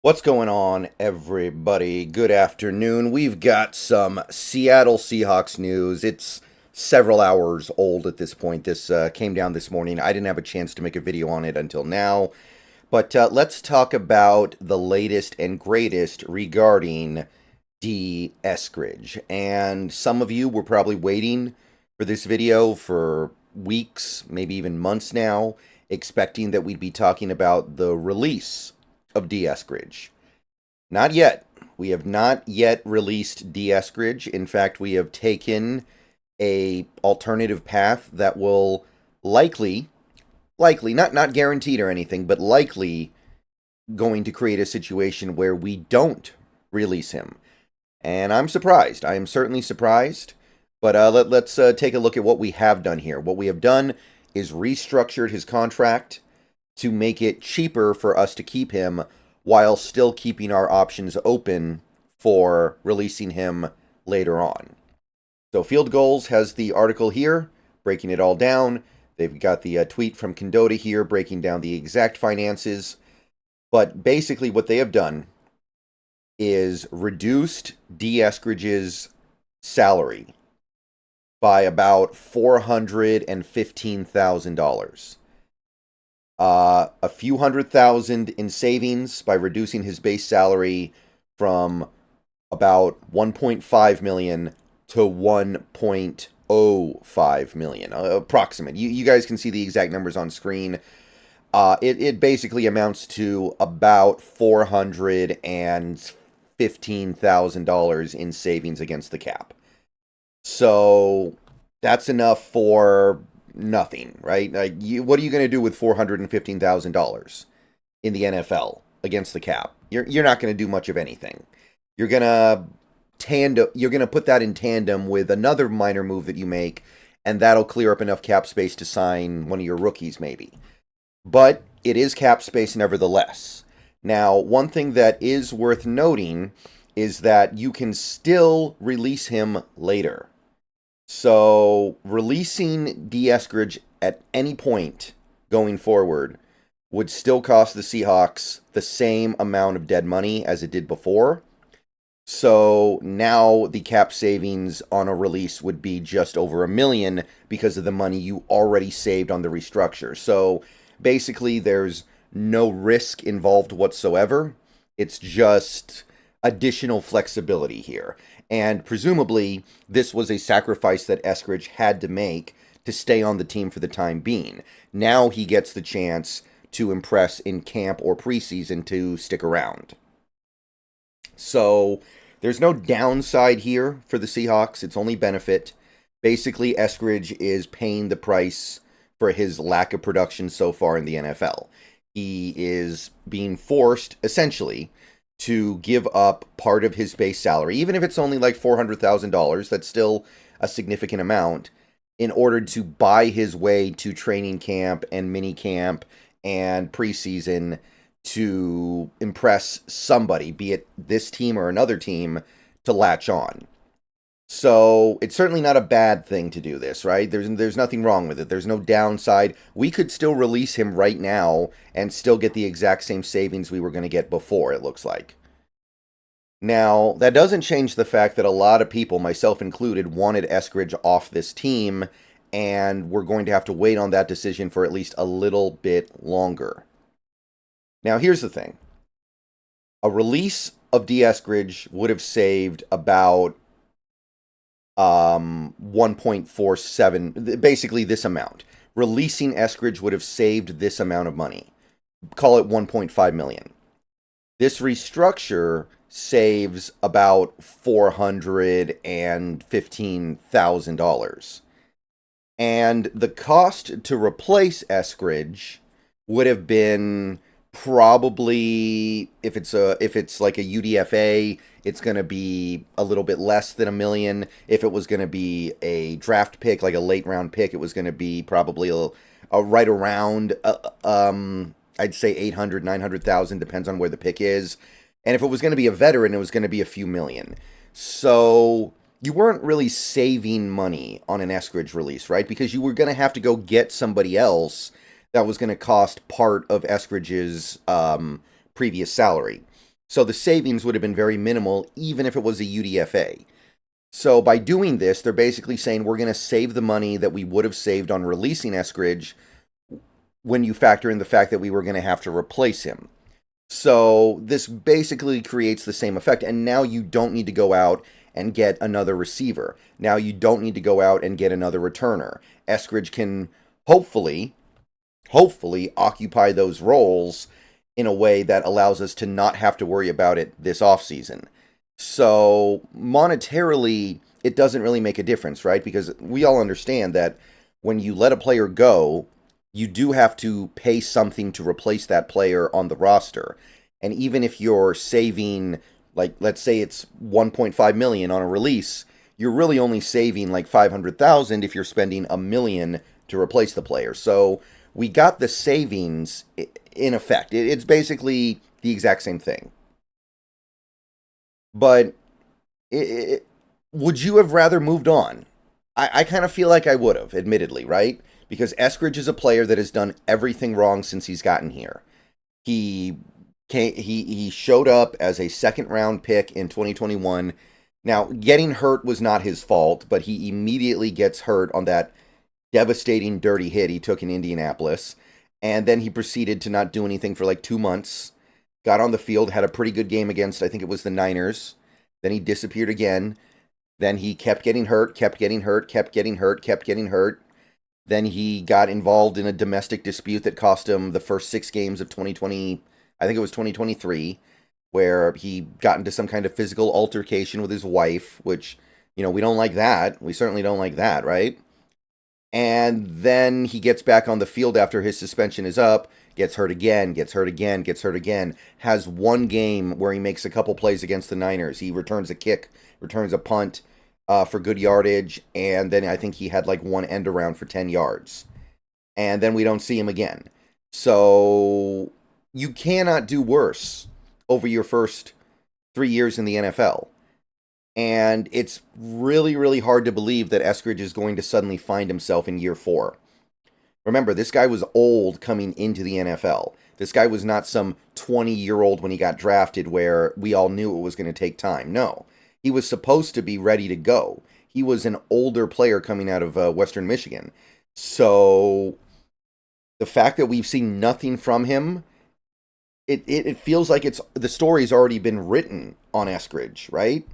What's going on, everybody? Good afternoon. We've got some Seattle Seahawks news. It's several hours old at this point. This came down this morning. I didn't have a chance to make a video on it until now. But let's talk about the latest and greatest regarding Dee Eskridge. And some of you were probably waiting for this video for weeks, maybe even months now, expecting that we'd be talking about the release of Dee Eskridge. Not yet. We have not yet released Dee Eskridge. In fact, we have taken a alternative path that will likely, not guaranteed or anything, but likely going to create a situation where we don't release him. And I'm surprised. I am certainly surprised. But let's take a look at what we have done here. What we have done is restructured his contract to make it cheaper for us to keep him while still keeping our options open for releasing him later on. So Field Goals has the article here, breaking it all down. They've got the tweet from Condota here, breaking down the exact finances. But basically what they have done is reduced Dee Eskridge's salary by about $415,000. A few $100,000 in savings by reducing his base salary from about $1.5 million to $1.05 million, approximate. You guys can see the exact numbers on screen. It basically amounts to about $415,000 in savings against the cap. So that's enough for nothing, right? What are you going to do with $415,000 in the NFL against the cap? You're not going to do much of anything. You're going to put that in tandem with another minor move that you make, and that'll clear up enough cap space to sign one of your rookies, maybe. But it is cap space nevertheless. Now, one thing that is worth noting is that you can still release him later. So, releasing Dee Eskridge at any point going forward would still cost the Seahawks the same amount of dead money as it did before. So, now the cap savings on a release would be just over $1 million because of the money you already saved on the restructure. So, basically, there's no risk involved whatsoever. It's just additional flexibility here. And presumably, this was a sacrifice that Eskridge had to make to stay on the team for the time being. Now he gets the chance to impress in camp or preseason to stick around. So there's no downside here for the Seahawks. It's only benefit. Basically, Eskridge is paying the price for his lack of production so far in the NFL. He is being forced, essentially, to give up part of his base salary, even if it's only like $400,000, that's still a significant amount, in order to buy his way to training camp and mini camp and preseason to impress somebody, be it this team or another team, to latch on. So it's certainly not a bad thing to do this, right? There's nothing wrong with it. There's no downside. We could still release him right now and still get the exact same savings we were going to get before, it looks like. Now, that doesn't change the fact that a lot of people, myself included, wanted Eskridge off this team, and we're going to have to wait on that decision for at least a little bit longer. Now, here's the thing. A release of Dee Eskridge would have saved about 1.47, basically this amount. Releasing Eskridge would have saved this amount of money. Call it 1.5 million. This restructure saves about $415,000. And the cost to replace Eskridge would have been probably, if it's like a UDFA, it's going to be a little bit less than $1 million. If it was going to be a draft pick, like a late round pick, it was going to be probably a right around, I'd say 800, 900,000, depends on where the pick is. And if it was going to be a veteran, it was going to be a few million. So you weren't really saving money on an Eskridge release, right? Because you were going to have to go get somebody else that was going to cost part of Eskridge's previous salary. So the savings would have been very minimal, even if it was a UDFA. So by doing this, they're basically saying we're going to save the money that we would have saved on releasing Eskridge when you factor in the fact that we were going to have to replace him. So this basically creates the same effect, and now you don't need to go out and get another receiver. Now you don't need to go out and get another returner. Eskridge can hopefully occupy those roles in a way that allows us to not have to worry about it this offseason. So monetarily, it doesn't really make a difference, right? Because we all understand that when you let a player go, you do have to pay something to replace that player on the roster. And even if you're saving, like, let's say it's $1.5 million on a release, you're really only saving like $500,000 if you're spending $1 million to replace the player. So we got the savings in effect. It's basically the exact same thing. But would you have rather moved on? I kind of feel like I would have, admittedly, right? Because Eskridge is a player that has done everything wrong since he's gotten here. He showed up as a second-round pick in 2021. Now, getting hurt was not his fault, but he immediately gets hurt on that devastating dirty hit he took in Indianapolis. And then he proceeded to not do anything for like 2 months. Got on the field, had a pretty good game against, I think it was the Niners. Then he disappeared again. Then he kept getting hurt. Then he got involved in a domestic dispute that cost him the first 6 games of 2020, I think it was 2023, where he got into some kind of physical altercation with his wife, which, we don't like that. We certainly don't like that, right? And then he gets back on the field after his suspension is up, gets hurt again, has one game where he makes a couple plays against the Niners. He returns a kick, returns a punt for good yardage, and then I think he had like one end around for 10 yards. And then we don't see him again. So you cannot do worse over your first 3 years in the NFL. And it's really, really hard to believe that Eskridge is going to suddenly find himself in year 4. Remember, this guy was old coming into the NFL. This guy was not some 20-year-old when he got drafted where we all knew it was going to take time. No, he was supposed to be ready to go. He was an older player coming out of Western Michigan. So the fact that we've seen nothing from him, it feels like the story's already been written on Eskridge, right?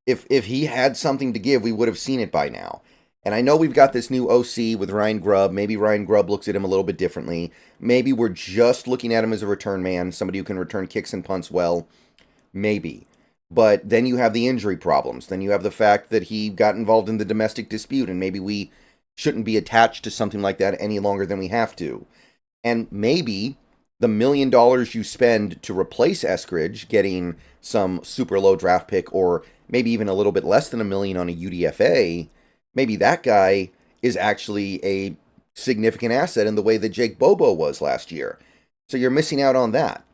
If he had something to give, we would have seen it by now. And I know we've got this new OC with Ryan Grubb. Maybe Ryan Grubb looks at him a little bit differently. Maybe we're just looking at him as a return man, somebody who can return kicks and punts well. Maybe. But then you have the injury problems. Then you have the fact that he got involved in the domestic dispute, and maybe we shouldn't be attached to something like that any longer than we have to. And maybe the $1 million you spend to replace Eskridge, getting some super low draft pick, or maybe even a little bit less than $1 million on a UDFA, maybe that guy is actually a significant asset in the way that Jake Bobo was last year. So you're missing out on that.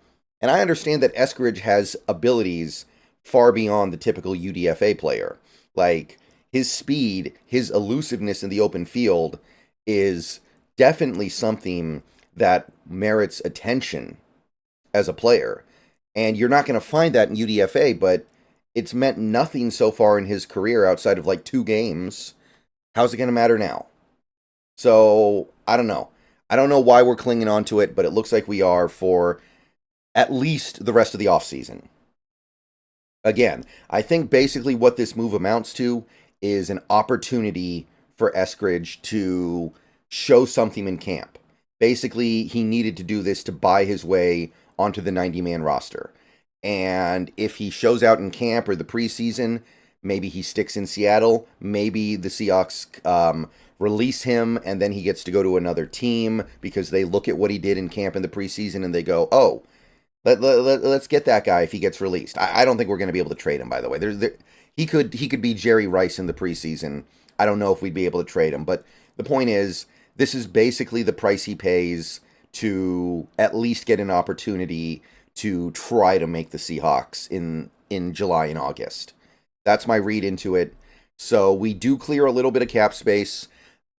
And I understand that Eskridge has abilities far beyond the typical UDFA player. Like, his speed, his elusiveness in the open field is definitely something that merits attention as a player. And you're not going to find that in UDFA, but it's meant nothing so far in his career outside of like 2 games. How's it going to matter now? So, I don't know. I don't know why we're clinging on to it, but it looks like we are for at least the rest of the offseason. Again, I think basically what this move amounts to is an opportunity for Eskridge to show something in camp. Basically, he needed to do this to buy his way onto the 90-man roster. And if he shows out in camp or the preseason, maybe he sticks in Seattle. Maybe the Seahawks release him and then he gets to go to another team because they look at what he did in camp in the preseason and they go, oh, let's get that guy if he gets released. I don't think we're going to be able to trade him, by the way. He could be Jerry Rice in the preseason. I don't know if we'd be able to trade him. But the point is, this is basically the price he pays to at least get an opportunity to try to make the Seahawks in July and August. That's my read into it. So we do clear a little bit of cap space.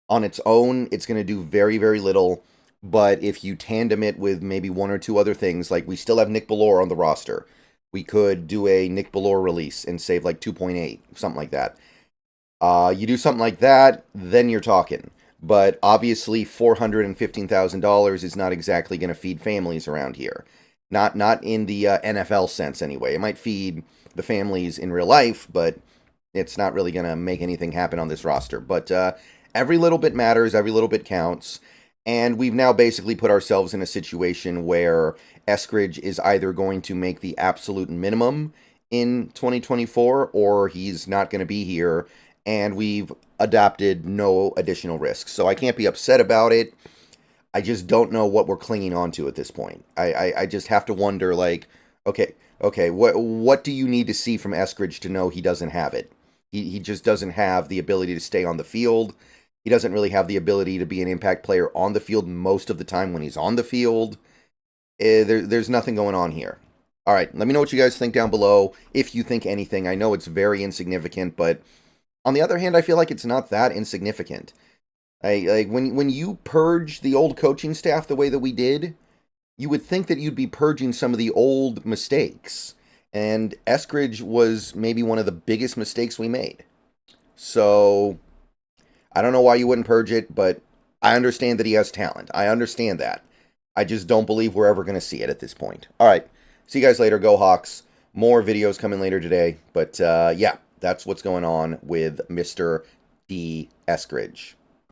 On its own, it's going to do very, very little. But if you tandem it with maybe one or two other things, like we still have Nick Bellore on the roster. We could do a Nick Ballore release and save like 2.8, something like that. You do something like that, then you're talking. But obviously, $415,000 is not exactly going to feed families around here. Not in the NFL sense, anyway. It might feed the families in real life, but it's not really going to make anything happen on this roster. But every little bit matters. Every little bit counts. And we've now basically put ourselves in a situation where Eskridge is either going to make the absolute minimum in 2024 or he's not going to be here, and we've adopted no additional risks. So I can't be upset about it. I just don't know what we're clinging on to at this point. I just have to wonder, like, okay, what do you need to see from Eskridge to know he doesn't have it? He just doesn't have the ability to stay on the field. He doesn't really have the ability to be an impact player on the field most of the time when he's on the field. There's nothing going on here. All right, let me know what you guys think down below, if you think anything. I know it's very insignificant, but on the other hand, I feel like it's not that insignificant. Like when you purge the old coaching staff the way that we did, you would think that you'd be purging some of the old mistakes. And Eskridge was maybe one of the biggest mistakes we made. So I don't know why you wouldn't purge it, but I understand that he has talent. I understand that. I just don't believe we're ever going to see it at this point. All right. See you guys later. Go Hawks. More videos coming later today. But yeah, that's what's going on with Mr. Dee Eskridge.